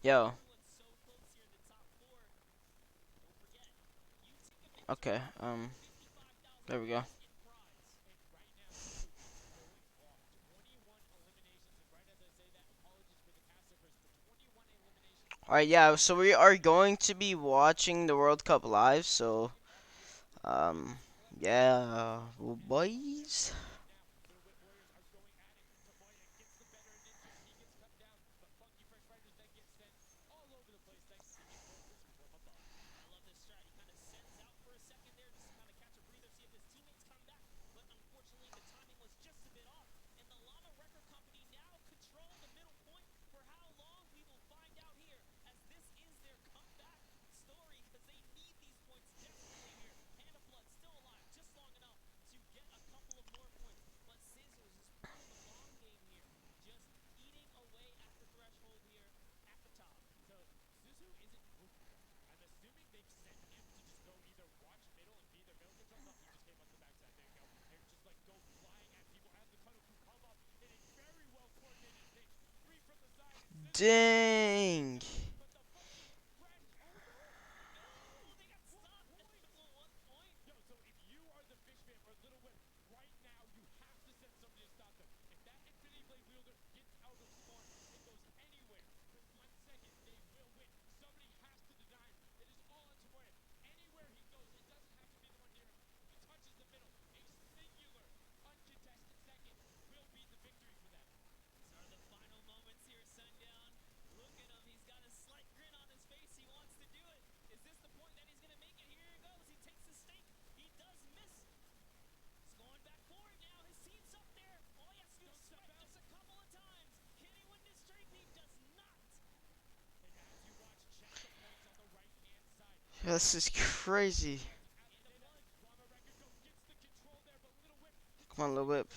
Yo. Okay. There we go. Alright, yeah, so we are going to be watching the World Cup live, so, um, yeah, boys. Dang. This is crazy. Come on, little whip.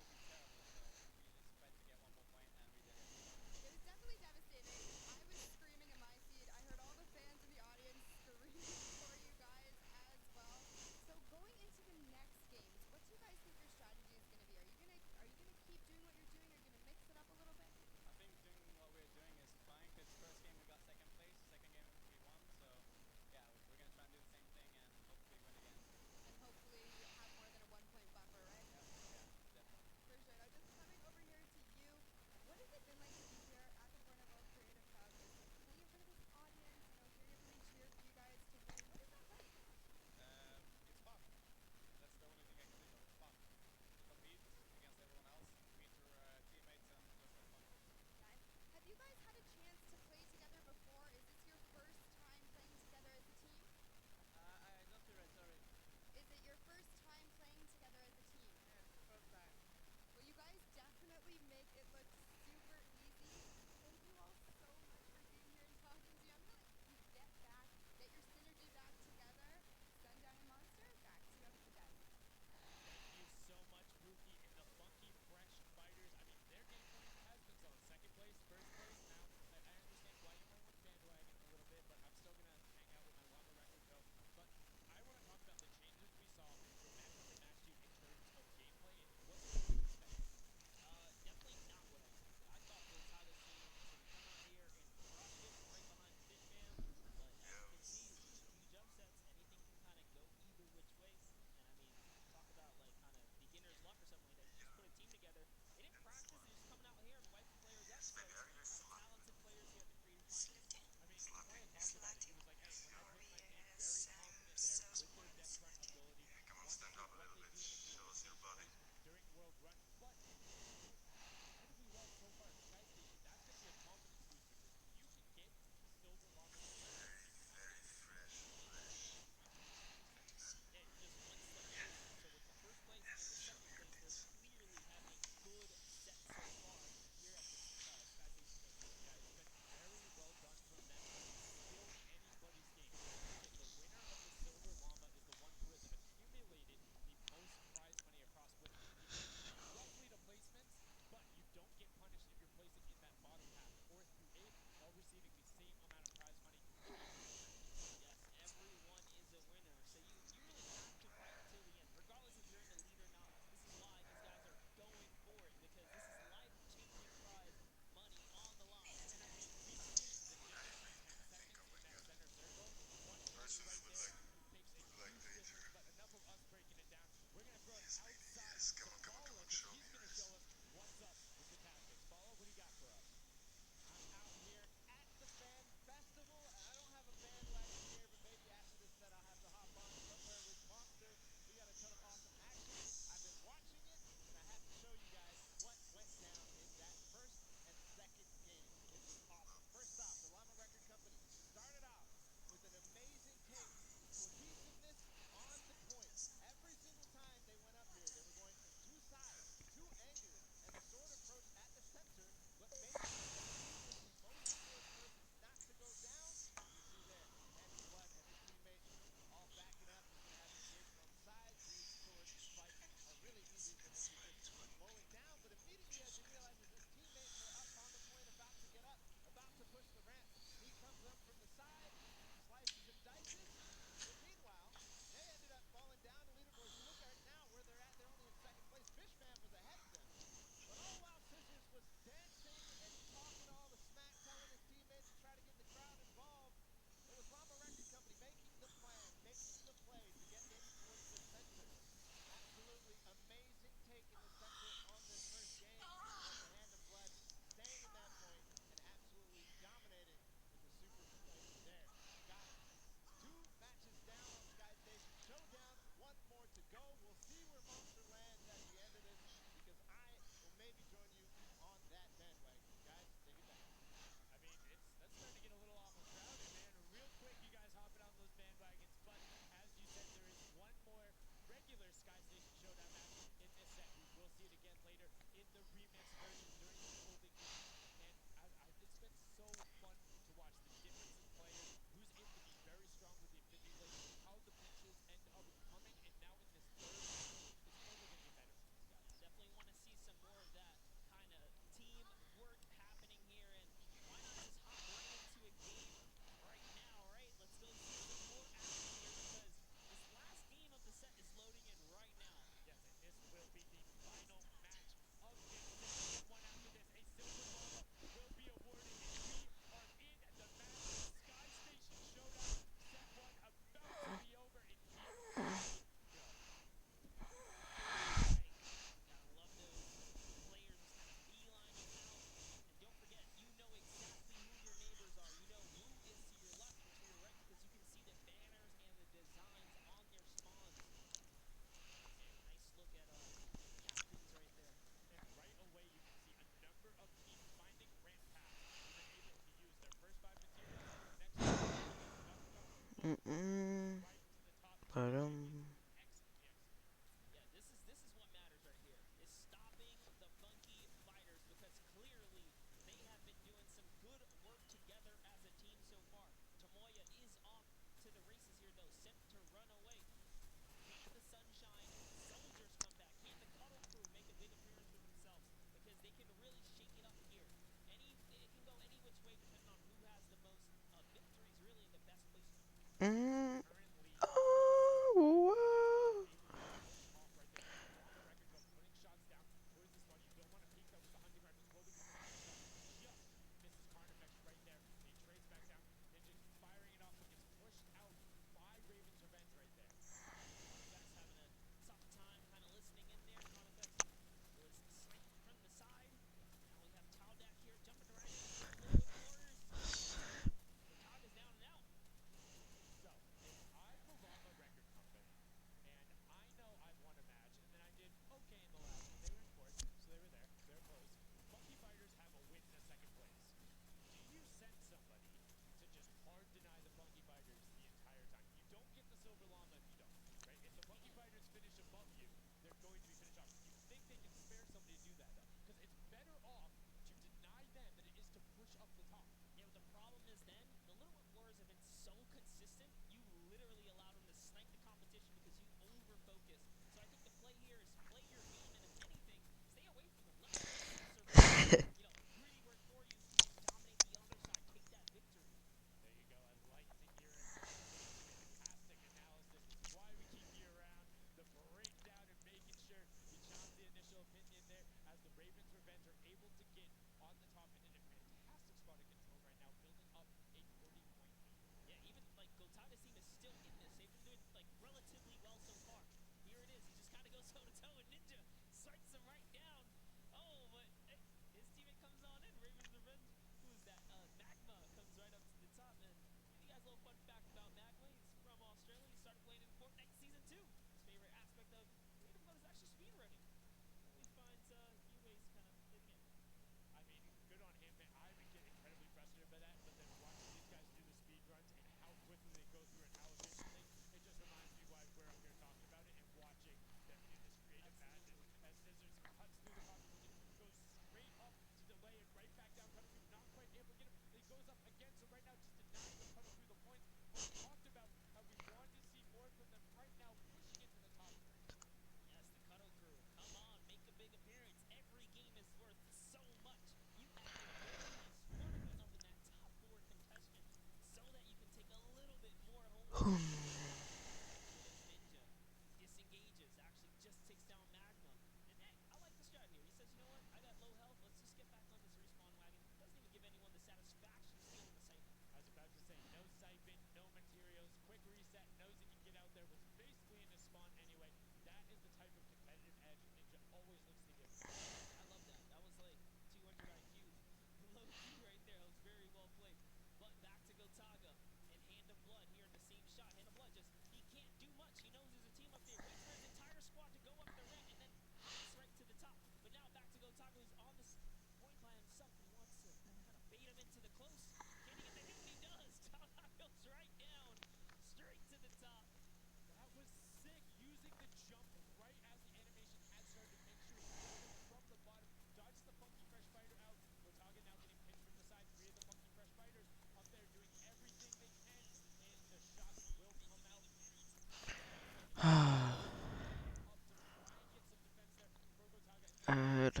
Add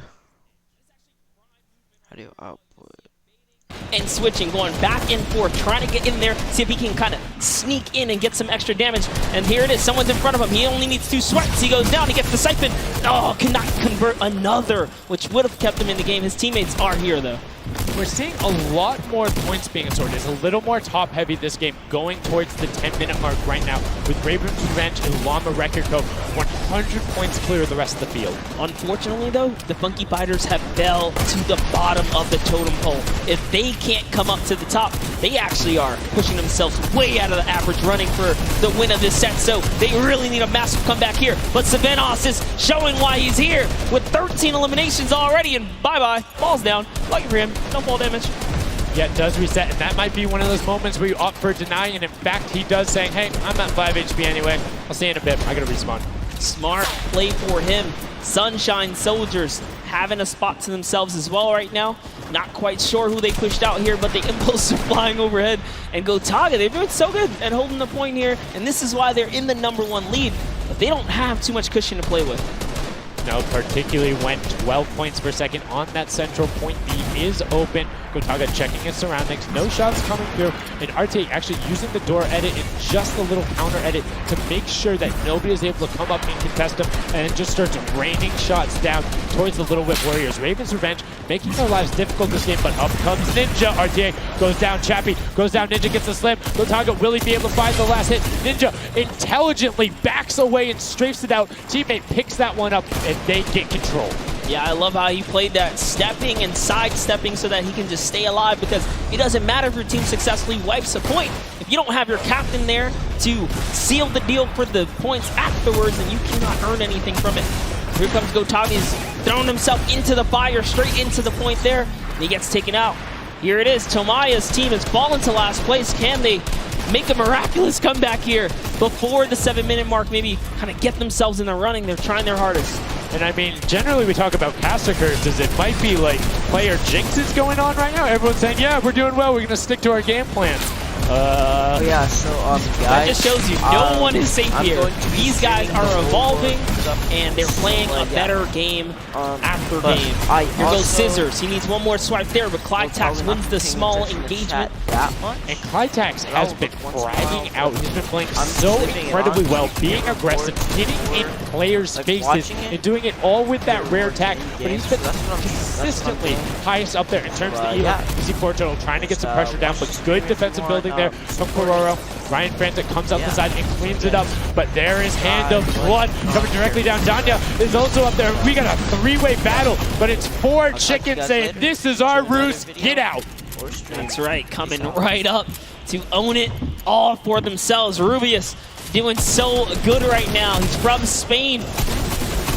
audio output. And switching, going back and forth, trying to get in there, see if he can kind of sneak in and get some extra damage. And here it is, someone's in front of him. He only needs 2 swipes. He goes down, he gets the siphon. Oh, cannot convert another, which would have kept him in the game. His teammates are here, though. We're seeing a lot more points being sorted. It's a little more top-heavy this game, going towards the 10-minute mark right now, with Raven's Revenge and Llama Record Co. 100 points clear of the rest of the field. Unfortunately, though, the Funky Fighters have fell to the bottom of the totem pole. If they can't come up to the top, they actually are pushing themselves way out of the average, running for the win of this set. So they really need a massive comeback here. But Savenos is showing why he's here with 13 eliminations already, and bye-bye. Ball's down. Lucky for him. No ball damage. Yeah, it does reset, and that might be one of those moments where you opt for deny, and in fact, he does saying, hey, I'm at 5 HP anyway. I'll see you in a bit. I gotta respawn. Smart play for him. Sunshine Soldiers having a spot to themselves as well right now. Not quite sure who they pushed out here, but the impulse are flying overhead. And Gotaga, they're doing so good at holding the point here, and this is why they're in the #1 lead, but they don't have too much cushion to play with. No, particularly when 12 points per second on that central point. B is open. Gotaga checking his surroundings. No shots coming through. And RTA actually using the door edit and just a little counter edit to make sure that nobody is able to come up and contest him. And it just starts raining shots down towards the Little Whip Warriors. Raven's Revenge making their lives difficult this game, but up comes Ninja. RTA goes down. Chappie goes down. Ninja gets a slam. Gotaga, will he be able to find the last hit? Ninja intelligently backs away and strafes it out. Teammate picks that one up, and they get control. Yeah, I love how he played that stepping and sidestepping so that he can just stay alive, because it doesn't matter if your team successfully wipes a point. If you don't have your captain there to seal the deal for the points afterwards, then you cannot earn anything from it. Here comes Gotaga. He's thrown himself into the fire, straight into the point there, and he gets taken out. Here it is. Tomaya's team has fallen to last place. Can they make a miraculous comeback here before the 7-minute mark? Maybe kind of get themselves in the running. They're trying their hardest. And I mean, generally we talk about caster curses. It might be like player jinxes going on right now. Everyone's saying, yeah, we're doing well. We're going to stick to our game plan. Yeah, so guys, that just shows you no one is safe here. These guys are evolving, and they're playing a better game after game. Here goes Scissors. He needs one more swipe there, but Clytax wins the small engagement. And Clytax has been bragging out. He's been playing so incredibly well, being aggressive, getting in players' faces, and doing it all with that rare tech. But he's been consistently highest up there in terms of the Easy Portal, trying to get some pressure down, but good defensive building there there from Kororo. Ryan Frantic comes up the side and cleans it up, but there is Hand of Blood coming directly down. Danya is also up there. We got a three-way battle, but it's four chickens saying, this is our roost, get out. That's right, coming right up to own it all for themselves. Rubius doing so good right now. He's from Spain.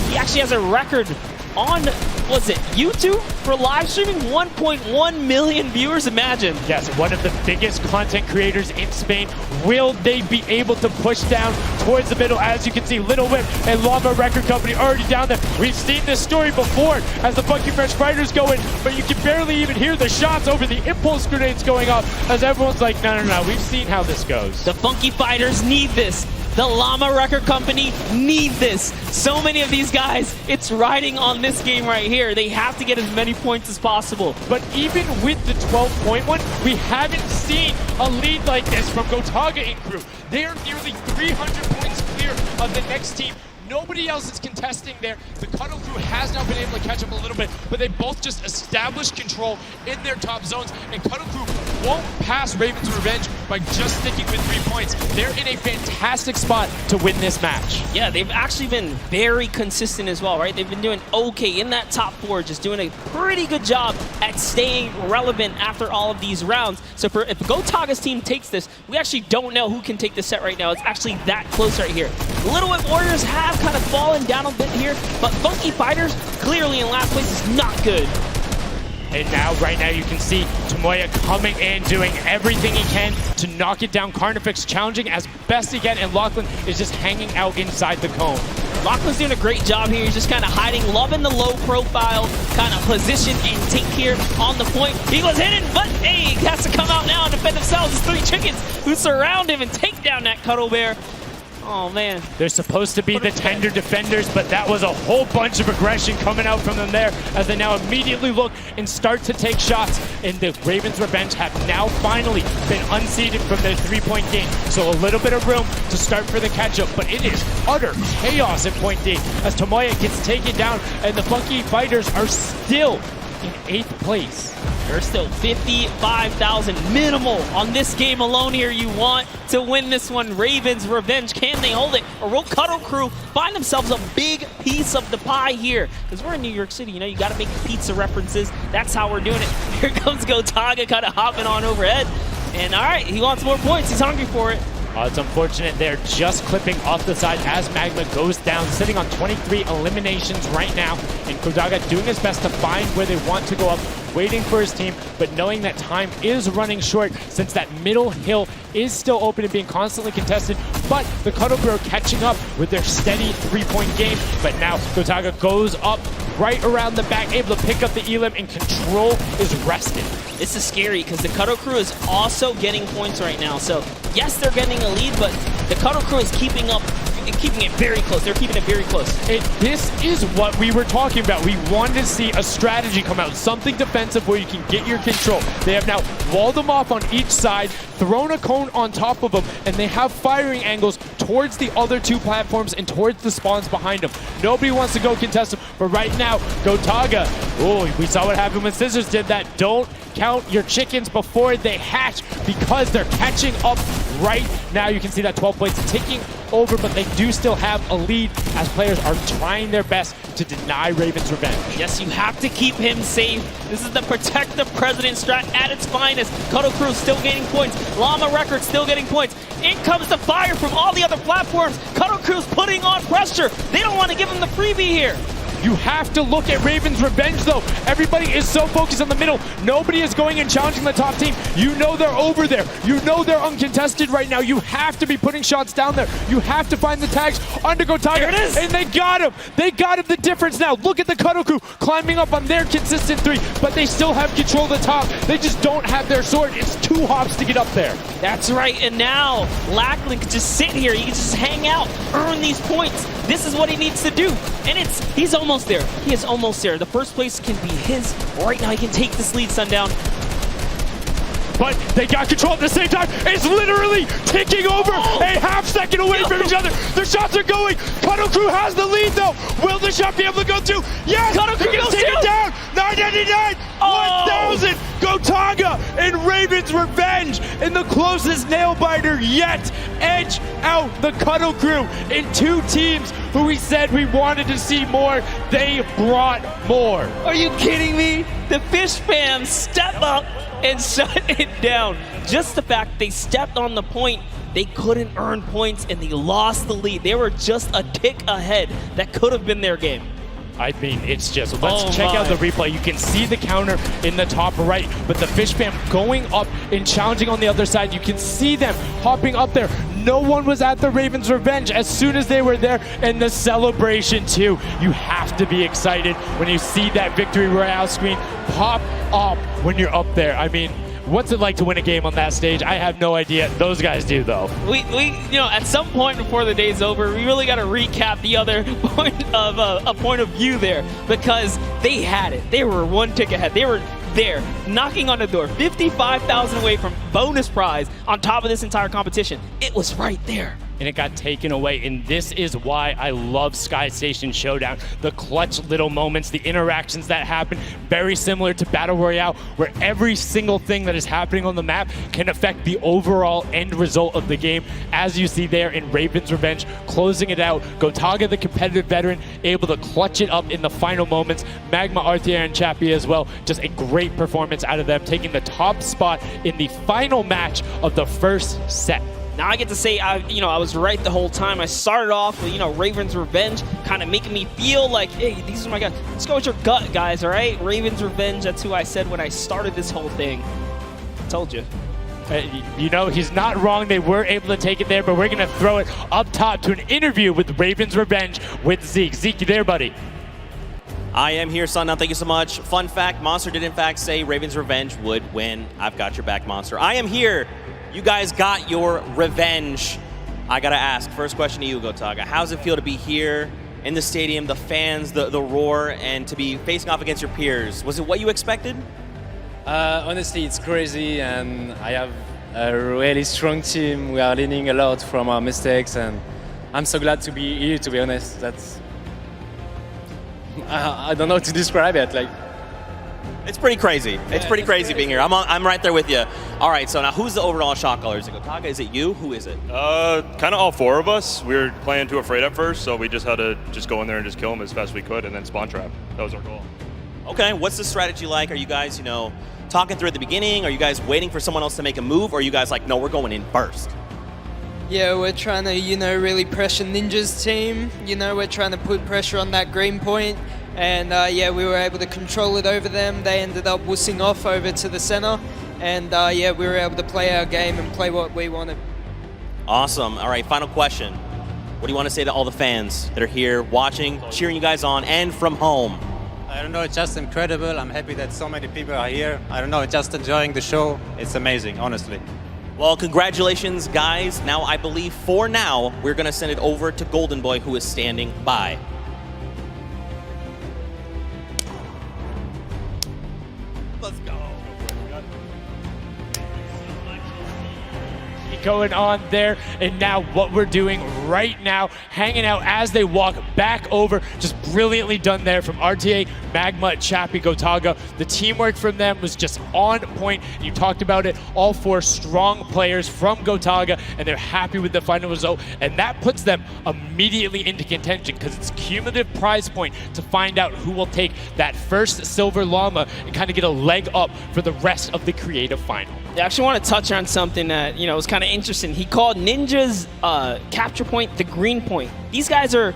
He actually has a record on, was it YouTube for live streaming? 1.1 million viewers, imagine. Yes, one of the biggest content creators in Spain. Will they be able to push down towards the middle? As you can see, Little Whip and Llama Record Company already down there. We've seen this story before as the Funky Fresh Fighters go in, but you can barely even hear the shots over the impulse grenades going off as everyone's like, no, we've seen how this goes. The Funky Fighters need this. The Llama Record Company need this. So many of these guys, it's riding on this game right here. They have to get as many points as possible. But even with the 12-point one, we haven't seen a lead like this from Gotaga and crew. They are nearly 300 points clear of the next team. Nobody else is contesting there. The Cuddle crew has now been able to catch up a little bit, but they both just established control in their top zones, and Cuddle crew won't pass Raven's Revenge by just sticking with 3 points. They're in a fantastic spot to win this match. Yeah, they've actually been very consistent as well, right? They've been doing okay in that top 4, just doing a pretty good job at staying relevant after all of these rounds. So if Gotaga's team takes this, we actually don't know who can take this set right now. It's actually that close right here. Little Whip Warriors have kind of fallen down a bit here, but Funky Fighters clearly in last place is not good. And now, right now, you can see Tomoya coming in, doing everything he can to knock it down. Carnifex challenging as best he can, and Lachlan is just hanging out inside the cone. Lachlan's doing a great job here. He's just kind of hiding, loving the low profile kind of position and take here on the point. He was hidden, but hey, he has to come out now and defend themselves. It's 3 chickens who surround him and take down that Cuddle Bear. Oh, man. They're supposed to be the tender defenders, but that was a whole bunch of aggression coming out from them there as they now immediately look and start to take shots. And the Ravens Revenge have now finally been unseated from their 3-point game. So a little bit of room to start for the catch-up, but it is utter chaos in Point D as Tomoya gets taken down and the Funky Fighters are still in 8th place. There's still 55,000 minimal on this game alone here. You want to win this one. Ravens Revenge, can they hold it? Or will Cuddle Crew find themselves a big piece of the pie here? Because we're in New York City, you know, you got to make pizza references. That's how we're doing it. Here comes Gotaga kind of hopping on overhead. And all right, he wants more points. He's hungry for it. It's unfortunate they're just clipping off the side as Magma goes down, sitting on 23 eliminations right now. And Gotaga doing his best to find where they want to go up, waiting for his team, but knowing that time is running short since that middle hill is still open and being constantly contested. But the Cuddle Crew are catching up with their steady 3-point game. But now Gotaga goes up right around the back, able to pick up the Elim, and control is rested. This is scary because the Cuddle Crew is also getting points right now. So yes, they're getting a lead, but the Cuddle Crew is keeping it very close. They're keeping it very close. This is what we were talking about. We wanted to see a strategy come out, something defensive where you can get your control. They have now walled them off on each side, thrown a cone on top of them, and they have firing angles towards the other 2 platforms and towards the spawns behind them. Nobody wants to go contest them, but right now, Gotaga, oh, we saw what happened when Scissors did that. Don't count your chickens before they hatch because they're catching up right now. You can see that 12 points ticking over, but they do still have a lead as players are trying their best to deny Raven's Revenge. Yes, you have to keep him safe. This is the protect the president strat at its finest. Cuddle Crew still gaining points. Llama Record still getting points. In comes the fire from all the other platforms. Cuddle Crew's putting on pressure. They don't want to give him the freebie here. You have to look at Raven's Revenge, though. Everybody is so focused on the middle. Nobody is going and challenging the top team. You know they're over there. You know they're uncontested right now. You have to be putting shots down there. You have to find the tags under Gotaga. There it is. And they got him. They got him the difference now. Look at the Cuddle Crew climbing up on their consistent 3, but they still have control of the top. They just don't have their sword. It's 2 hops to get up there. That's right, and now Lachlan can just sit here. He can just hang out, earn these points. This is what he needs to do. And he's almost there. He is almost there. The first place can be his. Right now, he can take this lead, Sundown. But they got control at the same time. It's literally ticking over a half-second away from each other. The shots are going. Cuddle Crew has the lead, though. Will the shot be able to go through? Yes! Cuddle Crew gets goes taken down. down. 999, 1,000. Gotaga and Raven's Revenge in the closest nail biter yet edge out the Cuddle Crew in 2 teams who we said we wanted to see more. They brought more. Are you kidding me? The Fish fam step up and shut it down. Just the fact they stepped on the point, they couldn't earn points and they lost the lead. They were just a tick ahead. That could have been their game. I mean, it's just, let's check out the replay. You can see the counter in the top right, but the Fish fam going up and challenging on the other side. You can see them hopping up there. No one was at the Ravens' Revenge as soon as they were there, and the celebration too. You have to be excited when you see that victory royale screen pop up when you're up there. I mean, what's it like to win a game on that stage? I have no idea. Those guys do, though. We you know, at some point before the day's over, we really got to recap the other point of a point of view there, because they had it. They were 1 tick ahead. They were there, knocking on the door, 55,000 away from bonus prize on top of this entire competition. It was right there. And it got taken away, and this is why I love Sky Station Showdown. The clutch little moments, the interactions that happen, very similar to Battle Royale, where every single thing that is happening on the map can affect the overall end result of the game, as you see there in Raven's Revenge, closing it out. Gotaga, the competitive veteran, able to clutch it up in the final moments. Magma, Arthier, and Chappie as well. Just a great performance out of them, taking the top spot in the final match of the first set. Now I get to say, I was right the whole time. I started off with, Raven's Revenge, kind of making me feel like, hey, these are my guys. Let's go with your gut, guys, all right? Raven's Revenge, that's who I said when I started this whole thing. I told you. He's not wrong. They were able to take it there, but we're going to throw it up top to an interview with Raven's Revenge with Zeke. Zeke, you there, buddy? I am here, son. Now, thank you so much. Fun fact, Monster did in fact say Raven's Revenge would win. I've got your back, Monster. I am here. You guys got your revenge. I gotta ask, first question to you, Gotaga. How does it feel to be here in the stadium, the fans, the roar, and to be facing off against your peers? Was it what you expected? Honestly, it's crazy, and I have a really strong team. We are learning a lot from our mistakes, and I'm so glad to be here, to be honest. That's... I don't know how to describe it. It's pretty crazy. It's pretty crazy being here. I'm right there with you. All right, so now who's the overall shot caller? Is it Gotaga? Is it you? Who is it? Kind of all 4 of us. We were playing too afraid at first, so we just had to go in there and just kill them as fast as we could and then spawn trap. That was our goal. Okay, what's the strategy like? Are you guys, talking through at the beginning? Are you guys waiting for someone else to make a move? Or are you guys like, no, we're going in first? Yeah, we're trying to, really pressure Ninja's team. We're trying to put pressure on that green point. And yeah, we were able to control it over them. They ended up wussing off over to the center. And yeah, we were able to play our game and play what we wanted. Awesome. All right, final question. What do you want to say to all the fans that are here watching, cheering you guys on, and from home? I don't know, it's just incredible. I'm happy that so many people are here. I don't know, just enjoying the show. It's amazing, honestly. Well, congratulations, guys. Now, I believe for now, we're going to send it over to Golden Boy, who is standing by. Let's go. Going on there, and now what we're doing right now, hanging out as they walk back over, just brilliantly done there from RTA, Magma, Chappie, Gotaga. The teamwork from them was just on point. You talked about it, all 4 strong players from Gotaga, and they're happy with the final result, and that puts them immediately into contention because it's cumulative prize point to find out who will take that first silver llama and kind of get a leg up for the rest of the creative final. I actually want to touch on something that, was kind of interesting. He called Ninja's capture point the green point. These guys are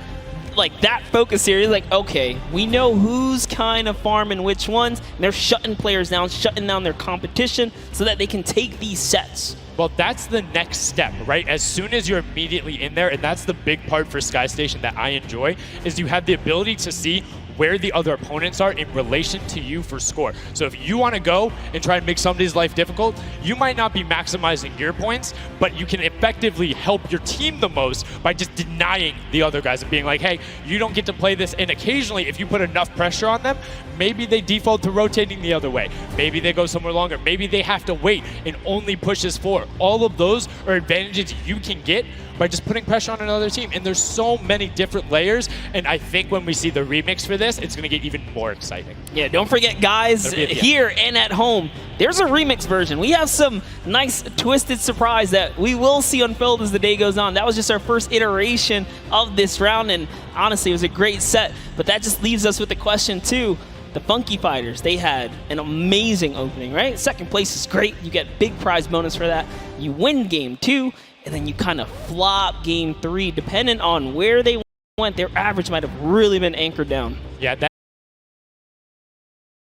like that focus here. He's like, okay, we know who's kind of farming which ones, and they're shutting players down, shutting down their competition so that they can take these sets. Well, that's the next step, right? As soon as you're immediately in there, and that's the big part for Sky Station that I enjoy, is you have the ability to see where the other opponents are in relation to you for score. So if you want to go and try and make somebody's life difficult, you might not be maximizing your points, but you can effectively help your team the most by just denying the other guys and being like, hey, you don't get to play this. And occasionally, if you put enough pressure on them, maybe they default to rotating the other way. Maybe they go somewhere longer. Maybe they have to wait and only pushes forward. All of those are advantages you can get by just putting pressure on another team. And there's so many different layers, and I think when we see the remix for this, it's going to get even more exciting. Yeah, don't forget, guys, here and at home, there's a remix version. We have some nice twisted surprise that we will see unfold as the day goes on. That was just our first iteration of this round, and honestly, it was a great set. But that just leaves us with the question, too. The Funky Fighters, they had an amazing opening, right? Second place is great. You get big prize bonus for that. You win game 2, and then you kind of flop game 3. Depending on where they went, their average might have really been anchored down. Yeah, that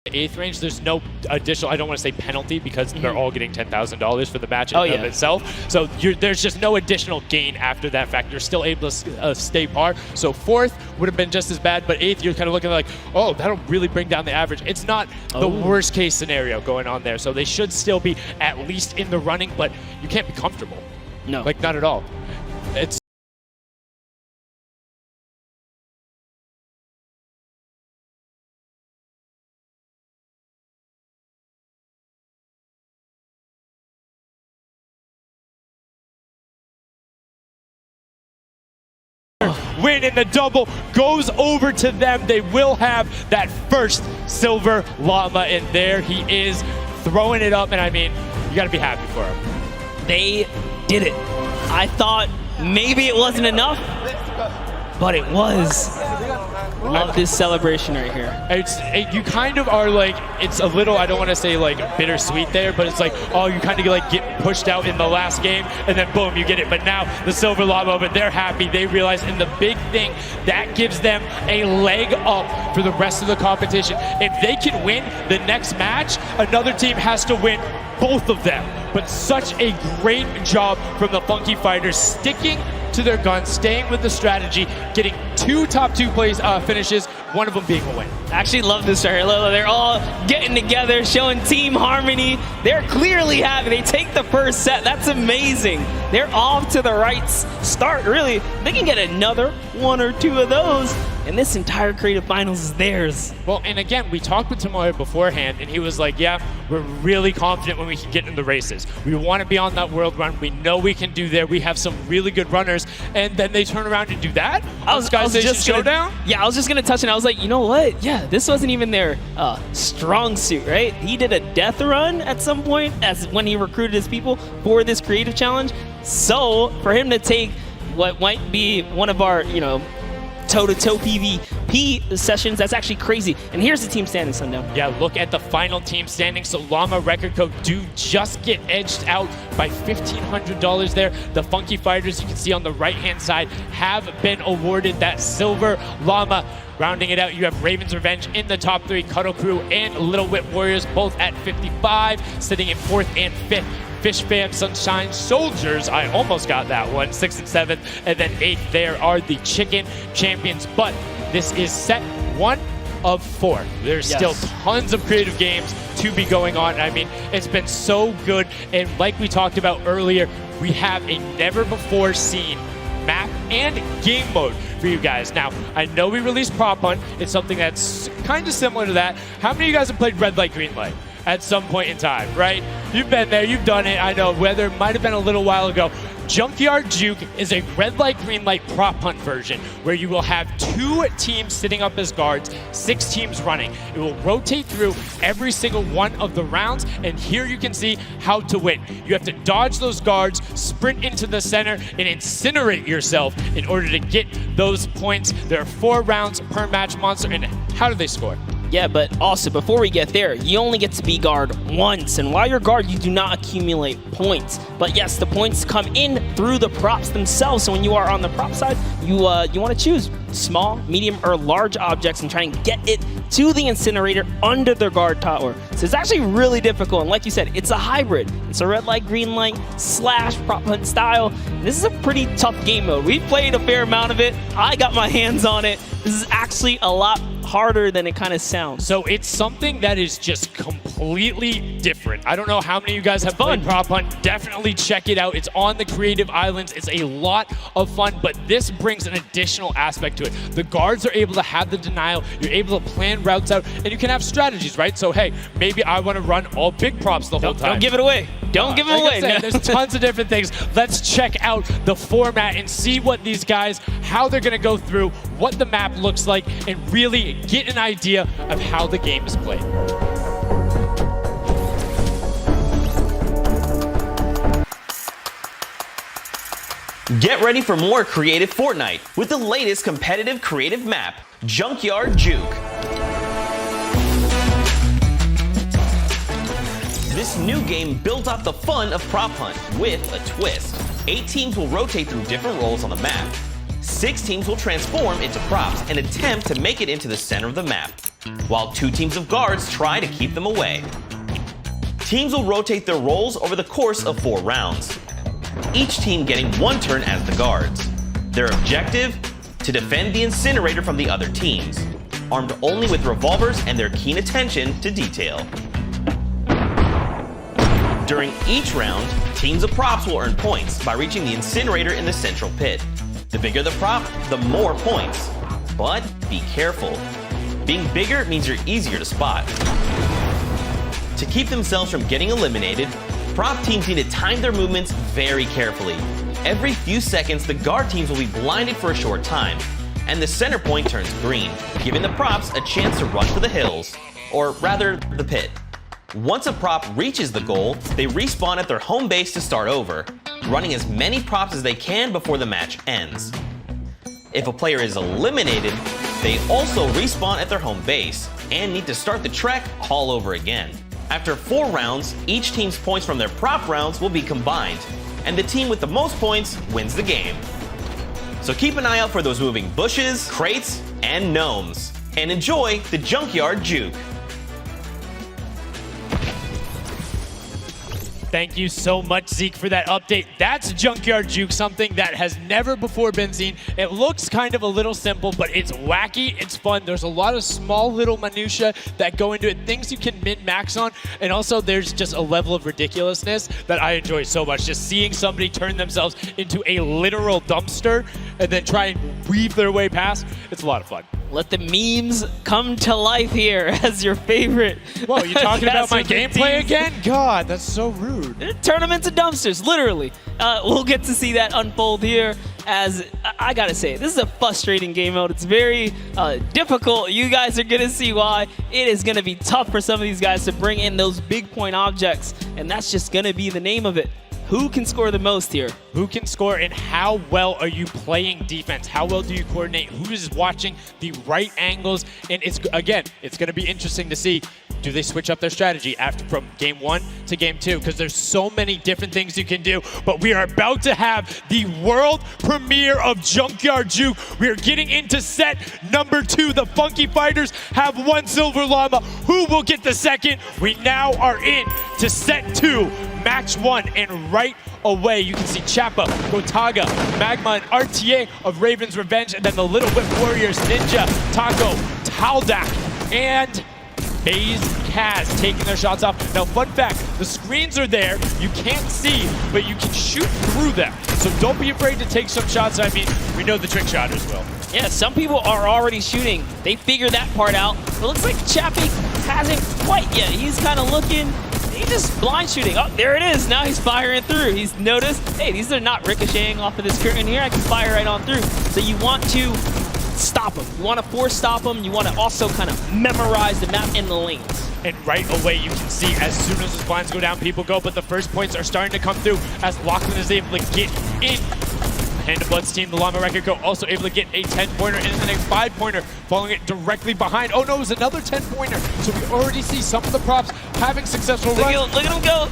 8th range, there's no additional, I don't want to say penalty, because they're all getting $10,000 for the match in of itself. So there's just no additional gain after that fact. You're still able to stay par. So 4th would have been just as bad, but 8th, you're kind of looking like, oh, that'll really bring down the average. It's not the worst case scenario going on there. So they should still be at least in the running, but you can't be comfortable. No. Like, not at all. It's win in the double goes over to them. They will have that first silver llama, and there he is throwing it up. And I mean, you got to be happy for him. They did it. I thought maybe it wasn't enough, but it was. Love this celebration right here. You kind of are like, it's a little, I don't want to say like bittersweet there, but it's like, oh, you kind of like get pushed out in the last game, and then boom, you get it. But now the silver llama, but they're happy. They realize, and the big thing that gives them a leg up for the rest of the competition. If they can win the next match, another team has to win both of them. But such a great job from the Funky Fighters, sticking to their guns, staying with the strategy, getting 2 top 2 plays finishes, one of them being a win. I actually love this right here. They're all getting together, showing team harmony. They're clearly happy. They take the first set. That's amazing. They're off to the right start, really. They can get another 1 or 2 of those, and this entire creative finals is theirs. Well, and again, we talked with Tomoya beforehand, and he was like, yeah, we're really confident when we can get in the races. We want to be on that world run. We know we can do there. We have some really good runners, and then they turn around and do that? I was just Showdown? I was just going to touch it. I was like, you know what? Yeah, this wasn't even their strong suit, right? He did a death run at some point as when he recruited his people for this creative challenge. So for him to take what might be one of our, toe-to-toe PvP sessions, that's actually crazy. And here's the team standing, Sundown. Yeah, look at the final team standing. So Llama Record Code do just get edged out by $1,500 there. The Funky Fighters, you can see on the right-hand side, have been awarded that silver llama. Rounding it out, you have Raven's Revenge in the top 3, Cuddle Crew and Little Whip Warriors both at 55, sitting in 4th and 5th. Fish Fam, Sunshine Soldiers, I almost got that one, 6th and 7th, and then 8th there are the Chicken Champions. But this is set 1 of 4. There's still tons of creative games to be going on. I mean, it's been so good, and like we talked about earlier, we have a never-before-seen map and game mode for you guys. Now, I know we released Prop Hunt. It's something that's kind of similar to that. How many of you guys have played Red Light, Green Light at some point in time, right? You've been there, you've done it. I know, whether it might have been a little while ago. Junkyard Juke is a red light, green light prop hunt version where you will have 2 teams sitting up as guards, 6 teams running. It will rotate through every single one of the rounds, and here you can see how to win. You have to dodge those guards, sprint into the center, and incinerate yourself in order to get those points. There are 4 rounds per match, Monster, and how do they score? Yeah, but also, before we get there, you only get to be guard once, and while you're guard, you do not accumulate points. But yes, the points come in through the props themselves, so when you are on the prop side, you want to choose small, medium, or large objects and try and get it to the incinerator under the guard tower. So it's actually really difficult, and like you said, it's a hybrid. It's a red light, green light / prop hunt style. This is a pretty tough game mode. We played a fair amount of it. I got my hands on it. This is actually a lot harder than it kind of sounds. So it's something that is just completely different. I don't know how many of you guys have played Prop Hunt. Definitely check it out. It's on the Creative Islands. It's a lot of fun, but this brings an additional aspect to it. The guards are able to have the denial. You're able to plan routes out, and you can have strategies, right? So, hey, maybe I want to run all big props the whole time. Don't give it away. Don't give it away. There's tons of different things. Let's check out the format and see what these guys, how they're going to go through, what the map looks like, and really get an idea of how the game is played. Get ready for more creative Fortnite with the latest competitive creative map, Junkyard Juke. This new game builds off the fun of Prop Hunt with a twist. 8 teams will rotate through different roles on the map. 6 teams will transform into props and attempt to make it into the center of the map, while 2 teams of guards try to keep them away. Teams will rotate their roles over the course of 4 rounds, each team getting 1 turn as the guards. Their objective? To defend the incinerator from the other teams, armed only with revolvers and their keen attention to detail. During each round, teams of props will earn points by reaching the incinerator in the central pit. The bigger the prop, the more points. But be careful. Being bigger means you're easier to spot. To keep themselves from getting eliminated, prop teams need to time their movements very carefully. Every few seconds, the guard teams will be blinded for a short time, and the center point turns green, giving the props a chance to rush for the hills, or rather, the pit. Once a prop reaches the goal, they respawn at their home base to start over, running as many props as they can before the match ends. If a player is eliminated, they also respawn at their home base and need to start the trek all over again. After 4 rounds, each team's points from their prop rounds will be combined, and the team with the most points wins the game. So keep an eye out for those moving bushes, crates, and gnomes, and enjoy the Junkyard Juke. Thank you so much, Zeke, for that update. That's Junkyard Juke, something that has never before been seen. It looks kind of a little simple, but it's wacky, it's fun. There's a lot of small little minutia that go into it, things you can min-max on, and also there's just a level of ridiculousness that I enjoy so much. Just seeing somebody turn themselves into a literal dumpster and then try and weave their way past, it's a lot of fun. Let the memes come to life here as your favorite. Whoa, you talking about my gameplay again? God, that's so rude. Turn them into dumpsters, literally. We'll get to see that unfold here as, I gotta say, this is a frustrating game mode. It's very difficult. You guys are gonna see why. It is gonna be tough for some of these guys to bring in those big point objects, and that's just gonna be the name of it. Who can score the most here? Who can score, and how well are you playing defense? How well do you coordinate? Who is watching the right angles? And it's going to be interesting to see, do they switch up their strategy from game 1 to game 2? Because there's so many different things you can do. But we are about to have the world premiere of Junkyard Juke. We are getting into set number 2. The Funky Fighters have 1 silver llama. Who will get the second? We now are in to set 2. Match 1, and right away you can see Chappa, Gotaga, Magma, and RTA of Raven's Revenge, and then the Little Whip Warriors, Ninja, Taco, Taldak, and FaZe Kaz taking their shots off. Now, fun fact, the screens are there, you can't see, but you can shoot through them. So don't be afraid to take some shots. I mean, we know the trick shotters will. Yeah, some people are already shooting. They figured that part out. It looks like Chappie hasn't quite yet. He's kind of looking. He's just blind shooting. Oh, there it is. Now he's firing through. He's noticed, hey, these are not ricocheting off of this curtain here. I can fire right on through. So you want to stop him. You want to force stop him. You want to also kind of memorize the map in the lanes. And right away you can see as soon as the blinds go down, people go, but the first points are starting to come through as Lachlan is able to get in. Hand of Blood's team, the Llama Record Co. also able to get a 10-pointer and then a 5-pointer, following it directly behind. Oh no, it was another 10-pointer. So we already see some of the props having successful runs. Look at him go.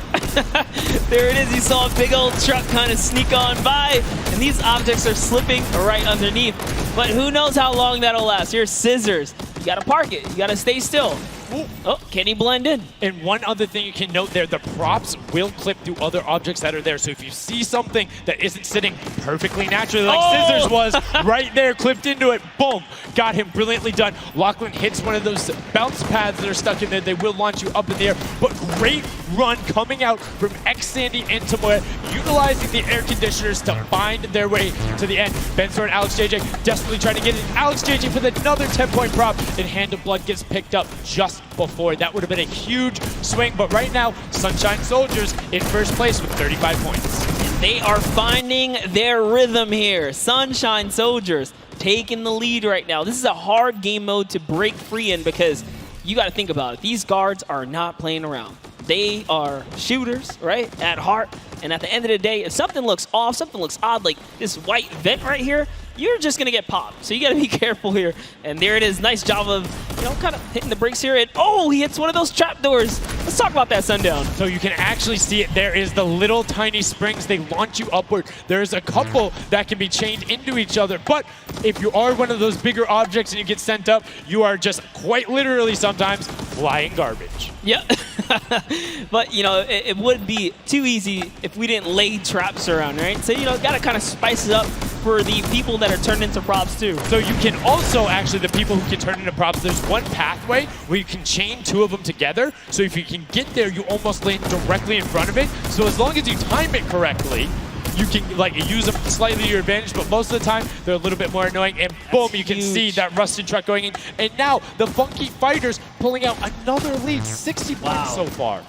There it is. You saw a big old truck kind of sneak on by, and these objects are slipping right underneath. But who knows how long that'll last. Here's Scissors. You gotta park it. You gotta stay still. Ooh. Oh, can he blend in? And one other thing you can note there, the props will clip through other objects that are there. So if you see something that isn't sitting perfectly naturally like Scissors was, right there, clipped into it, boom, got him brilliantly done. Lachlan hits one of those bounce pads that are stuck in there. They will launch you up in the air, but great run coming out from X-Sandy and Tomoya, utilizing the air conditioners to find their way to the end. Bensor and Alex JJ desperately trying to get in. Alex JJ with another 10-point prop, and Hand of Blood gets picked up just before. That would have been a huge swing, but right now, Sunshine Soldiers in first place with 35 points. They are finding their rhythm here. Sunshine Soldiers taking the lead right now. This is a hard game mode to break free in because you got to think about it. These guards are not playing around. They are shooters, right, at heart, And at the end of the day, if something looks off, something looks odd, like this white vent right here, you're just going to get popped. So you got to be careful here. And there it is. Nice job of, kind of hitting the brakes here. And oh, he hits one of those trapdoors. Let's talk about that, Sundown. So you can actually see it. There is the little tiny springs. They launch you upward. There's a couple that can be chained into each other. But if you are one of those bigger objects and you get sent up, you are just quite literally sometimes flying garbage. Yeah. But, it would be too easy if we didn't lay traps around, right? So, got to kind of spice it up for the people that are turned into props too. So you can also, actually, the people who can turn into props, there's one pathway where you can chain 2 of them together. So if you can get there, you almost land directly in front of it. So as long as you time it correctly, you can use them slightly to your advantage, but most of the time they're a little bit more annoying. And boom, you can see that rusted truck going in. And now the Funky Fighters pulling out another lead, 60 points so far.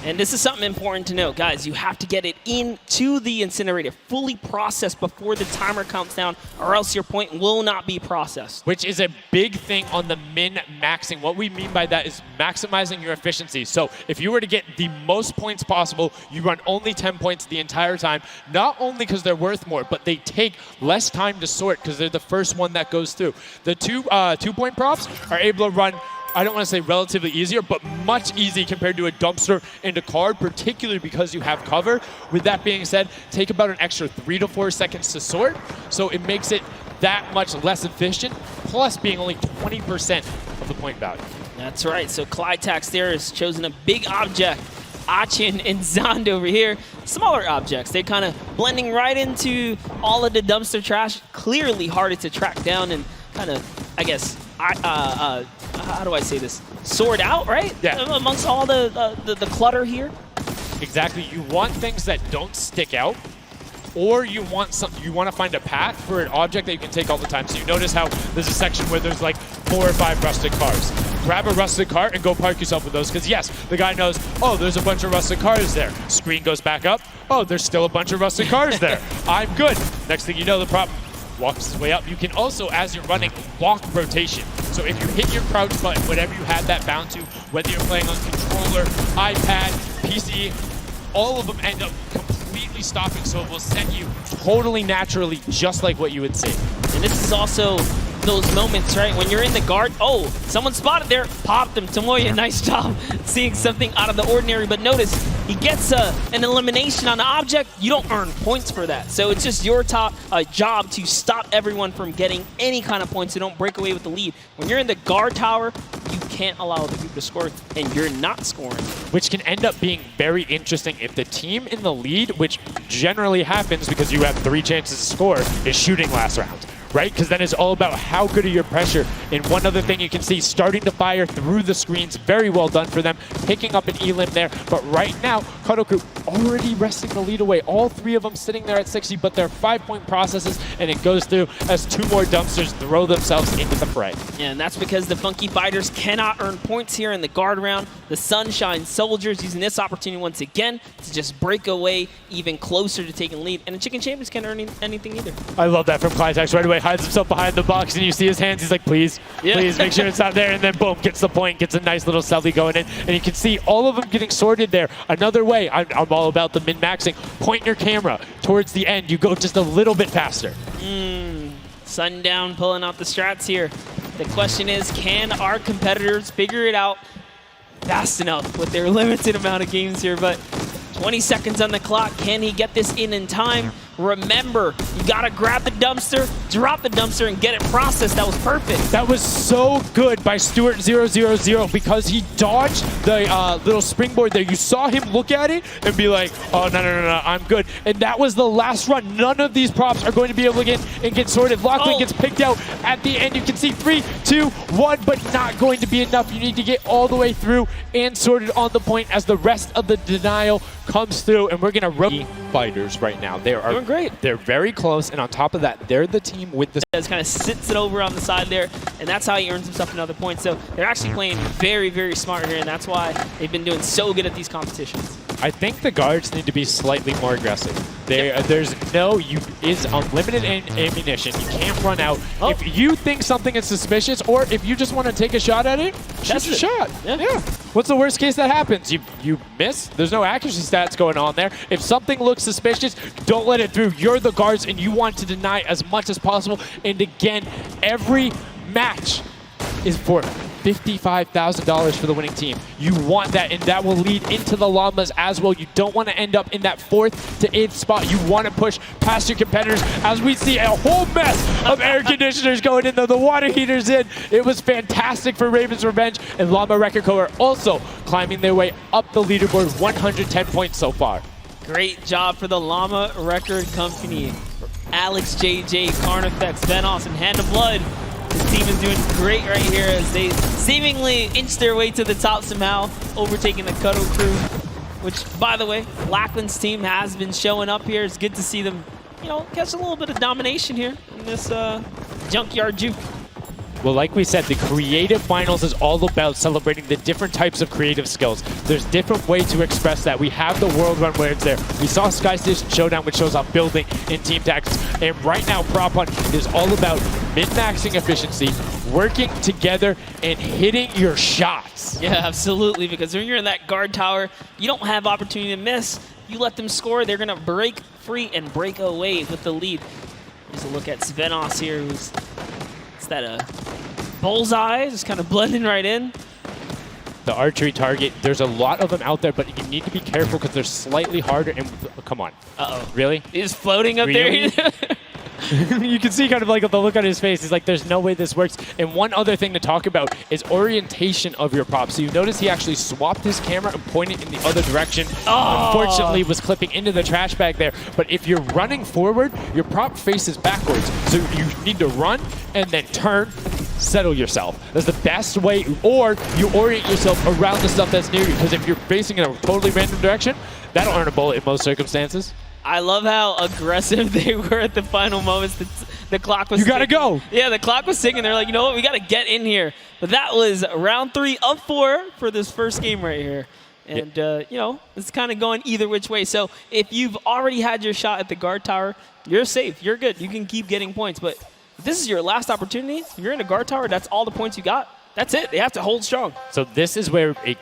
And this is something important to note, guys. You have to get it into the incinerator, fully processed before the timer counts down, or else your point will not be processed. Which is a big thing on the min-maxing. What we mean by that is maximizing your efficiency. So if you were to get the most points possible, you run only 10 points the entire time, not only because they're worth more, but they take less time to sort because they're the first one that goes through. The two-point props are able to run, I don't want to say relatively easier, but much easier compared to a dumpster and a card, particularly because you have cover. With that being said, take about an extra 3 to 4 seconds to sort, so it makes it that much less efficient, plus being only 20% of the point value. That's right, so Clytax there has chosen a big object. Achin and Zond over here, smaller objects. They're kind of blending right into all of the dumpster trash, clearly harder to track down and kind of, I guess, how do I say this? Sort out, right? Yeah. Amongst all the clutter here. Exactly. You want things that don't stick out, or you want to find a path for an object that you can take all the time. So you notice how there's a section where there's like 4 or 5 rusted cars. Grab a rusted car and go park yourself with those, because yes, the guy knows, oh, there's a bunch of rusted cars there. Screen goes back up. Oh, there's still a bunch of rusted cars there. I'm good. Next thing you know, the prop walks his way up. You can also, as you're running, lock rotation. So if you hit your crouch button, whatever you had that bound to, whether you're playing on controller, iPad, PC, all of them end up completely stopping, so it will set you totally naturally, just like what you would see. And this is also those moments, right, when you're in the guard. Oh, someone spotted there, popped him. Tomoya, nice job seeing something out of the ordinary. But notice, he gets an elimination on the object. You don't earn points for that. So it's just your job to stop everyone from getting any kind of points, so don't break away with the lead. When you're in the guard tower, you can't allow the people to score, and you're not scoring. Which can end up being very interesting if the team in the lead, which generally happens because you have 3 chances to score, is shooting last round. Right? Because then it's all about how good are your pressure. And one other thing you can see, starting to fire through the screens, very well done for them, picking up an elim there. But right now, Kadoku already wresting the lead away. All 3 of them sitting there at 60, but they're 5-point processes, and it goes through as 2 more dumpsters throw themselves into the fray. Yeah, and that's because the Funky Fighters cannot earn points here in the guard round. The Sunshine Soldiers using this opportunity once again to just break away even closer to taking lead. And the Chicken Champions can't earn anything either. I love that from Clytax right away. Hides himself behind the box, and you see his hands. He's like, please, please make sure it's not there. And then boom, gets the point, gets a nice little selfie going in. And you can see all of them getting sorted there. Another way, I'm all about the min-maxing. Point your camera towards the end. You go just a little bit faster. Sundown pulling out the strats here. The question is, can our competitors figure it out fast enough with their limited amount of games here? But 20 seconds on the clock. Can he get this in time? Remember, you gotta grab the dumpster, drop the dumpster, and get it processed. That was perfect. That was so good by Stuart000 because he dodged the little springboard there. You saw him look at it and be like, oh, no, I'm good. And that was the last run. None of these props are going to be able to get sorted. Lachlan gets picked out at the end. You can see 3, 2, 1, but not going to be enough. You need to get all the way through and sorted on the point as the rest of the denial comes through. And we're going to rookie fighters right now. They are doing great. They're very close, and on top of that, they're the team with the... Just kind of sits it over on the side there, and that's how he earns himself another point. So they're actually playing very, very smart here, and that's why they've been doing so good at these competitions. I think the guards need to be slightly more aggressive. There's is unlimited ammunition. You can't run out. Oh. If you think something is suspicious, or if you just want to take a shot at it, shoot your shot. Yeah. What's the worst case that happens? You miss. There's no accuracy stats going on there. If something looks suspicious, don't let it through. You're the guards, and you want to deny as much as possible. And again, every match is for $55,000 for the winning team. You want that, and that will lead into the Llamas as well. You don't want to end up in that 4th to 8th spot. You want to push past your competitors as we see a whole mess of air conditioners going in, the water heaters in. It was fantastic for Ravens Revenge, and Llama Record Co. are also climbing their way up the leaderboard, 110 points so far. Great job for the Llama Record Company. Alex, JJ, Carnifex, Venos, and Hand of Blood. This team is doing great right here as they seemingly inch their way to the top somehow, overtaking the Cuddle Crew, which, by the way, Lackland's team has been showing up here. It's good to see them, catch a little bit of domination here in this junkyard juke. Well, like we said, the creative finals is all about celebrating the different types of creative skills. There's different ways to express that. We have the world run where it's there. We saw Sky Station Showdown, which shows off building and team tactics. And right now, Prop Hunt is all about min-maxing efficiency, working together, and hitting your shots. Yeah, absolutely, because when you're in that guard tower, you don't have opportunity to miss. You let them score, they're going to break free and break away with the lead. Here's a look at Svenos here, who's that bullseye, just kind of blending right in. The archery target, there's a lot of them out there, but you need to be careful because they're slightly harder. And come on. Uh-oh. Really? He's floating up Really? there. You can see kind of like the look on his face. He's like, there's no way this works. And one other thing to talk about is orientation of your prop. So you notice he actually swapped his camera and pointed in the other direction. Oh. Unfortunately, was clipping into the trash bag there. But if you're running forward, your prop faces backwards. So you need to run and then turn, settle yourself. That's the best way. Or you orient yourself around the stuff that's near you. Because if you're facing in a totally random direction, that'll earn a bullet in most circumstances. I love how aggressive they were at the final moments. The clock was You gotta ticking. go. Yeah, the clock was ticking. They're like, you know what? We got to get in here. But that was round 3 of 4 for this first game right here. And, it's kind of going either which way. So if you've already had your shot at the guard tower, you're safe. You're good. You can keep getting points. But if this is your last opportunity, if you're in a guard tower, that's all the points you got. That's it. They have to hold strong. So this is where it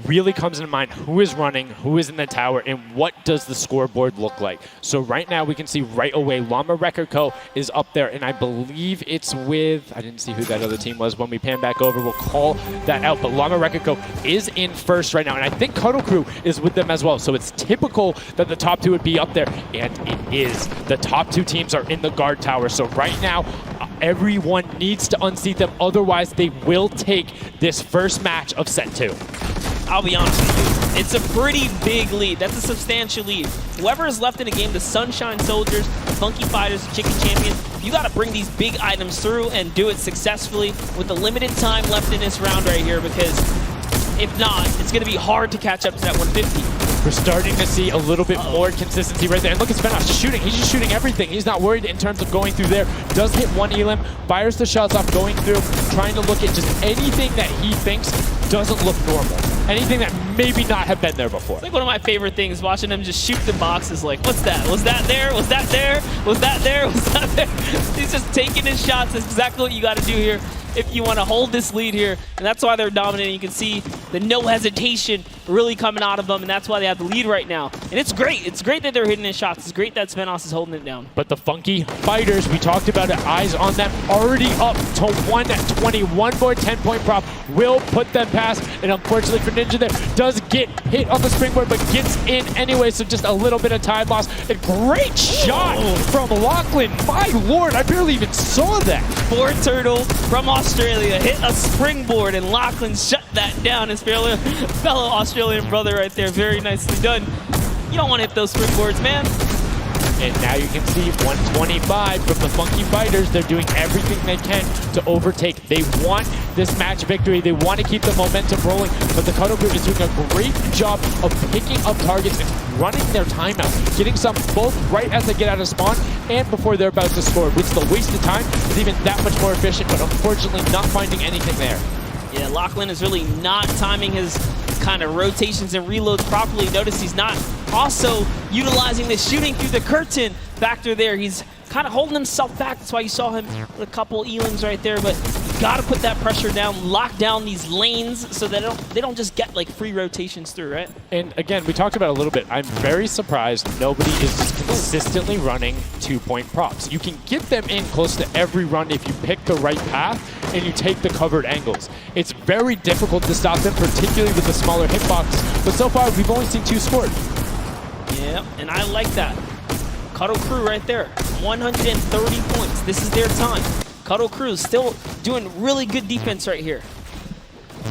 really comes into mind who is running, who is in the tower, and what does the scoreboard look like. So right now we can see right away Llama Record Co. is up there, and I believe it's with, I didn't see who that other team was. When we pan back over, we'll call that out. But Llama Record Co. is in first right now, and I think Cuddle Crew is with them as well. So it's typical that the top 2 would be up there, and it is. The top 2 teams are in the guard tower. So right now, everyone needs to unseat them. Otherwise, they will take this first match of set 2. I'll be honest with you, it's a pretty big lead. That's a substantial lead. Whoever is left in the game, the Sunshine Soldiers, the Funky Fighters, the Chicken Champions, you got to bring these big items through and do it successfully with the limited time left in this round right here, because if not, it's going to be hard to catch up to that 150. We're starting to see a little bit more consistency right there. And look at Svenos just shooting. He's just shooting everything. He's not worried in terms of going through there. Does hit one elim, fires the shots off going through, trying to look at just anything that he thinks doesn't look normal. Anything that maybe not have been there before. It's like one of my favorite things, watching him just shoot the boxes like, what's that? Was that there? Was that there? Was that there? Was that there? He's just taking his shots. That's exactly what you got to do here if you want to hold this lead here. And that's why they're dominating. You can see the no hesitation really coming out of them, and that's why they have the lead right now. And it's great. It's great that they're hitting his shots. It's great that Svenos is holding it down. But the Funky Fighters, we talked about it, eyes on them, already up to 120. One more 10-point prop will put them past. And unfortunately for Ninja there, does get hit on the springboard, but gets in anyway, so just a little bit of time loss. A great shot from Lachlan. My lord, I barely even saw that. Board Turtle from Australia hit a springboard, and Lachlan shut that down. His fellow Australian brother right there. Very nicely done. You don't want to hit those springboards, man. And now you can see 125 from the Funky Fighters. They're doing everything they can to overtake. They want this match victory. They want to keep the momentum rolling. But the Cuddle Group is doing a great job of picking up targets and running their timeout, getting some both right as they get out of spawn and before they're about to score, which the waste of time is even that much more efficient, but unfortunately not finding anything there. Yeah, Lachlan is really not timing his kind of rotations and reloads properly. Notice he's not also utilizing the shooting through the curtain factor there. He's kind of holding himself back. That's why you saw him with a couple Elings right there. But you got to put that pressure down, lock down these lanes so that they don't just get like free rotations through, right? And again, we talked about it a little bit. I'm very surprised nobody is just consistently running 2-point props. You can get them in close to every run if you pick the right path and you take the covered angles. It's very difficult to stop them, particularly with the smaller hitbox. But so far, we've only seen 2 scored. Yeah, and I like that. Cuddle Crew right there, 130 points. This is their time. Cuddle Crew still doing really good defense right here.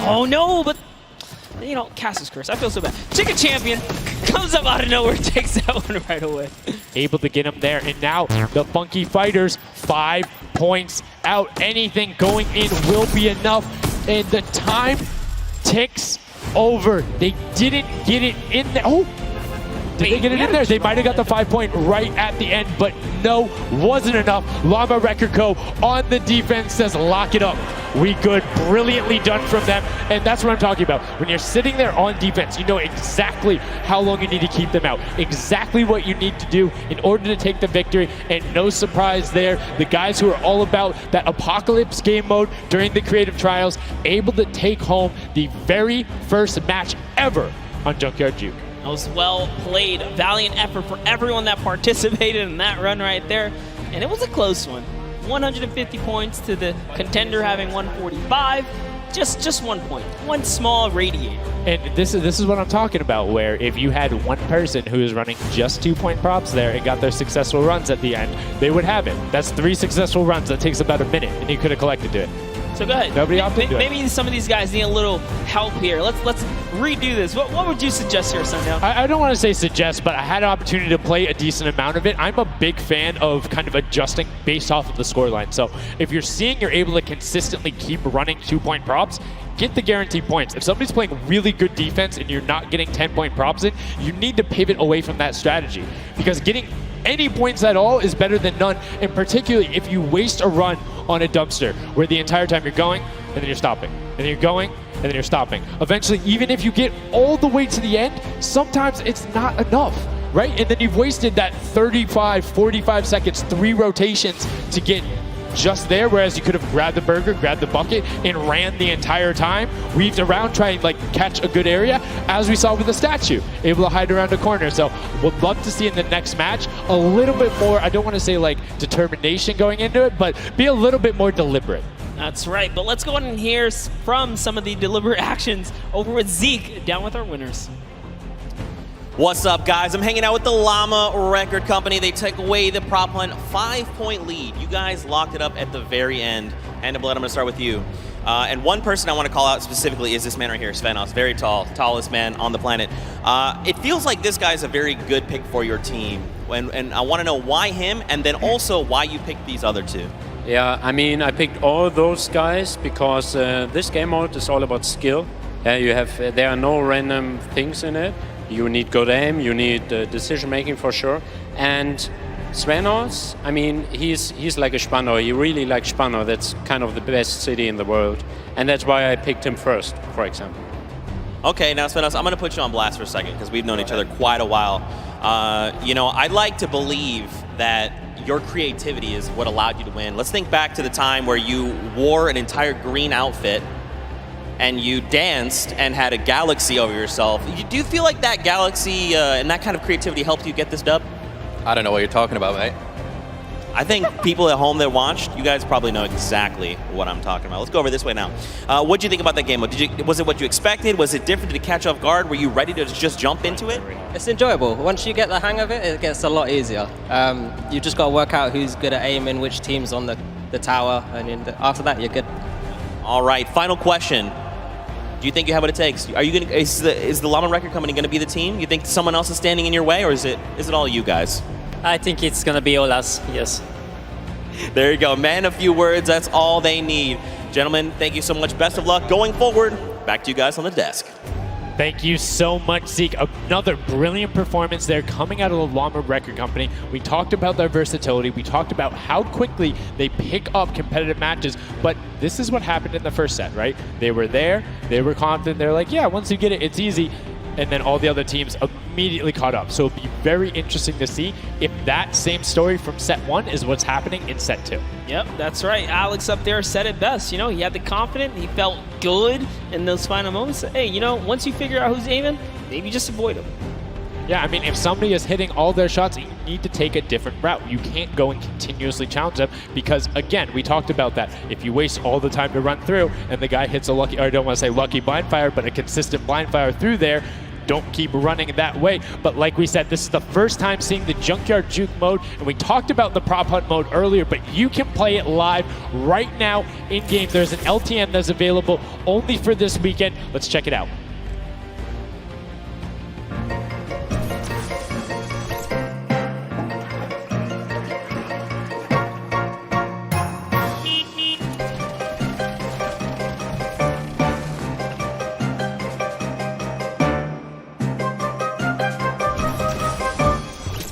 Oh no, but you know, Cass's curse. I feel so bad. Chicken Champion comes up out of nowhere, takes that one right away. Able to get him there, and now the Funky Fighters, 5 points out. Anything going in will be enough, and the time ticks over. They didn't get it in there. Oh! Did they get it in there? They might have got the 5-point right at the end, but no, wasn't enough. Llama Record Co. on the defense says, lock it up. We good. Brilliantly done from them. And that's what I'm talking about. When you're sitting there on defense, you know exactly how long you need to keep them out. Exactly what you need to do in order to take the victory. And no surprise there, the guys who are all about that apocalypse game mode during the creative trials, able to take home the very first match ever on Junkyard Juke. That was well played. Valiant effort for everyone that participated in that run right there. And it was a close one. 150 points to the contender having 145. Just 1 point. One small radiator. And this is what I'm talking about, where if you had one person who is running just 2-point props there and got their successful runs at the end, they would have it. That's 3 successful runs. That takes about a minute, and you could have collected to it. So go ahead. Nobody opted to it. Maybe some of these guys need a little help here. Let's redo this. What would you suggest here, Sundown? I don't want to say suggest, but I had an opportunity to play a decent amount of it. I'm a big fan of kind of adjusting based off of the scoreline. So if you're seeing you're able to consistently keep running 2-point props, get the guaranteed points. If somebody's playing really good defense and you're not getting 10-point props in, you need to pivot away from that strategy. Because getting any points at all is better than none, and particularly if you waste a run on a dumpster where the entire time you're going and then you're stopping, and then you're going and then you're stopping. Eventually, even if you get all the way to the end, sometimes it's not enough, right? And then you've wasted that 35, 45 seconds, 3 rotations to get just there, whereas you could have grabbed the burger, grabbed the bucket, and ran the entire time, weaved around, trying to like catch a good area, as we saw with the statue, able to hide around a corner. So would love to see in the next match a little bit more, I don't want to say like determination going into it, but be a little bit more deliberate. That's right, but let's go on and hear from some of the deliberate actions over with Zeke, down with our winners. What's up, guys? I'm hanging out with the Llama Record Company. They took away the prop hunt 5-point lead. You guys locked it up at the very end. Hand of Blood, I'm going to start with you. And one person I want to call out specifically is this man right here, Svenos. Very tall, tallest man on the planet. It feels like this guy's a very good pick for your team. And I want to know why him, and then also why you picked these other 2. Yeah, I mean, I picked all those guys because this game mode is all about skill. There are no random things in it. You need good aim, you need decision making for sure. And Svenos, I mean, he's like a Spano. He really likes Spano. That's kind of the best city in the world. And that's why I picked him first, for example. Okay, now Svenos, I'm going to put you on blast for a second because we've known each other quite a while. You know, I'd like to believe that your creativity is what allowed you to win. Let's think back to the time where you wore an entire green outfit and you danced and had a galaxy over yourself. Do you feel like that galaxy and that kind of creativity helped you get this dub? I don't know what you're talking about, mate. I think people at home that watched, you guys probably know exactly what I'm talking about. Let's go over this way now. What did you think about that game? Was it what you expected? Was it different? Did it catch off guard? Were you ready to just jump into it? It's enjoyable. Once you get the hang of it, it gets a lot easier. You just got to work out who's good at aiming, which team's on the tower, and after that, you're good. All right, final question. Do you think you have what it takes? Are you gonna? Is the Llama Record Company going to be the team? You think someone else is standing in your way, or is it all you guys? I think it's going to be all us, yes. There you go, man. A few words. That's all they need. Gentlemen, thank you so much. Best of luck going forward. Back to you guys on the desk. Thank you so much, Zeke. Another brilliant performance there coming out of the Llama Record Company. We talked about their versatility. We talked about how quickly they pick up competitive matches. But this is what happened in the first set, right? They were there. They were confident. They're like, yeah, once you get it, it's easy. And then all the other teams immediately caught up. So it'll be very interesting to see if that same story from set 1 is what's happening in set 2. Yep, that's right. Alex up there said it best. You know, he had the confidence. He felt good in those final moments. Hey, you know, once you figure out who's aiming, maybe just avoid him. Yeah, I mean, if somebody is hitting all their shots, you need to take a different route. You can't go and continuously challenge them because, again, we talked about that. If you waste all the time to run through and the guy hits a lucky, or I don't want to say lucky blind fire, but a consistent blind fire through there, don't keep running that way. But like we said, this is the first time seeing the Junkyard Juke mode, and we talked about the prop hunt mode earlier, but you can play it live right now in-game. There's an LTM that's available only for this weekend. Let's check it out.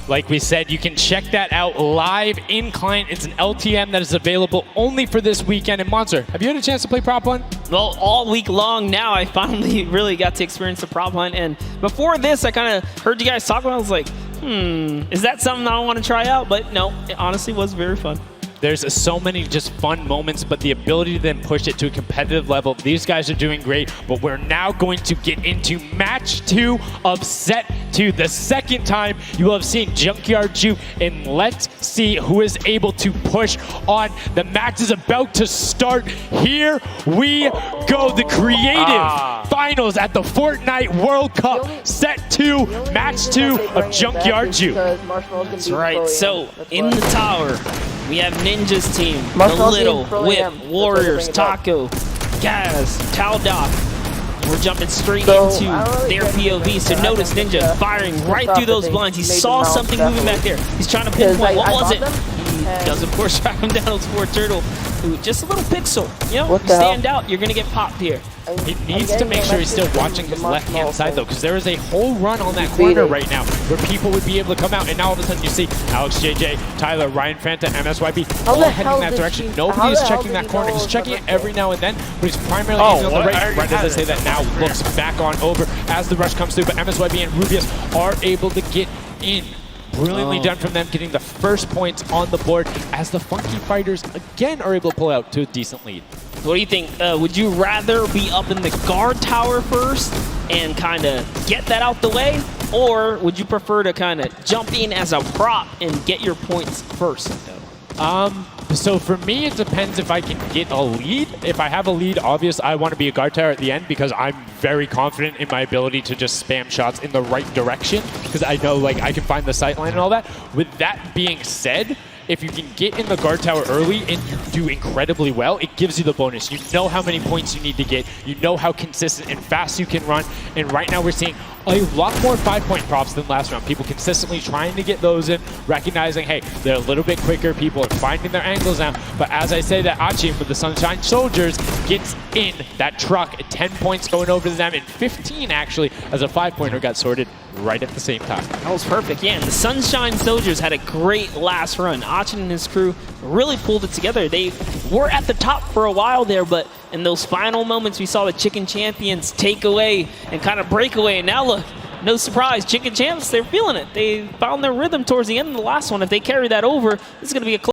Like we said, you can check that out live in client. It's an LTM that is available only for this weekend. And Monster, have you had a chance to play Prop Hunt? Well, all week long now, I finally really got to experience the Prop Hunt. And before this, I kind of heard you guys talk about it. I was like, is that something I want to try out? But no, it honestly was very fun. There's so many just fun moments, but the ability to then push it to a competitive level, these guys are doing great. But we're now going to get into match 2 of set 2. The second time you will have seen Junkyard Juke, and let's see who is able to push on. The match is about to start. Here we go. The creative finals at the Fortnite World Cup. Set 2, match 2 of Junkyard Juke. That's right. So in the tower, we have Ninja's team, The Little, Whip, Warriors, Taco, Gaz, Taldoc. We're jumping straight into their POV. So notice Ninja firing right through those blinds. He saw something moving back there. He's trying to pinpoint. What was it? He does, of course, track him down. Those 4 Turtle. Ooh, just a little pixel. You know, you stand out, you're going to get popped here. He needs to make sure he's still watching his left-hand side, though, because there is a whole run on that corner right now where people would be able to come out, and now all of a sudden you see Alex JJ, Tyler, Ryan Fanta, MSYB, all heading that direction. Nobody is checking that corner. He's checking it every now and then, but he's primarily using on the right. Right as I say that now, looks back on over as the rush comes through, but MSYB and Rubius are able to get in. Brilliantly done from them, getting the first points on the board as the Funky Fighters again are able to pull out to a decent lead. What do you think? Would you rather be up in the guard tower first and kind of get that out the way? Or would you prefer to kind of jump in as a prop and get your points first? So for me, it depends if I can get a lead. If I have a lead, obviously I want to be a guard tower at the end because I'm very confident in my ability to just spam shots in the right direction because I know like I can find the sight line and all that. With that being said, if you can get in the guard tower early and you do incredibly well, it gives you the bonus. You know how many points you need to get. You know how consistent and fast you can run. And right now we're seeing a lot more 5-point props than last round. People consistently trying to get those in, recognizing, hey, they're a little bit quicker. People are finding their angles now. But as I say that Achim with the Sunshine Soldiers gets in that truck. 10 points going over to them, and 15 actually as a 5-pointer got sorted right at the same time. That was perfect. Yeah, and the Sunshine Soldiers had a great last run. Achin and his crew really pulled it together. They were at the top for a while there, but in those final moments, we saw the Chicken Champions take away and kind of break away. And now look, no surprise, Chicken Champs, they're feeling it. They found their rhythm towards the end of the last one. If they carry that over, this is going to be a close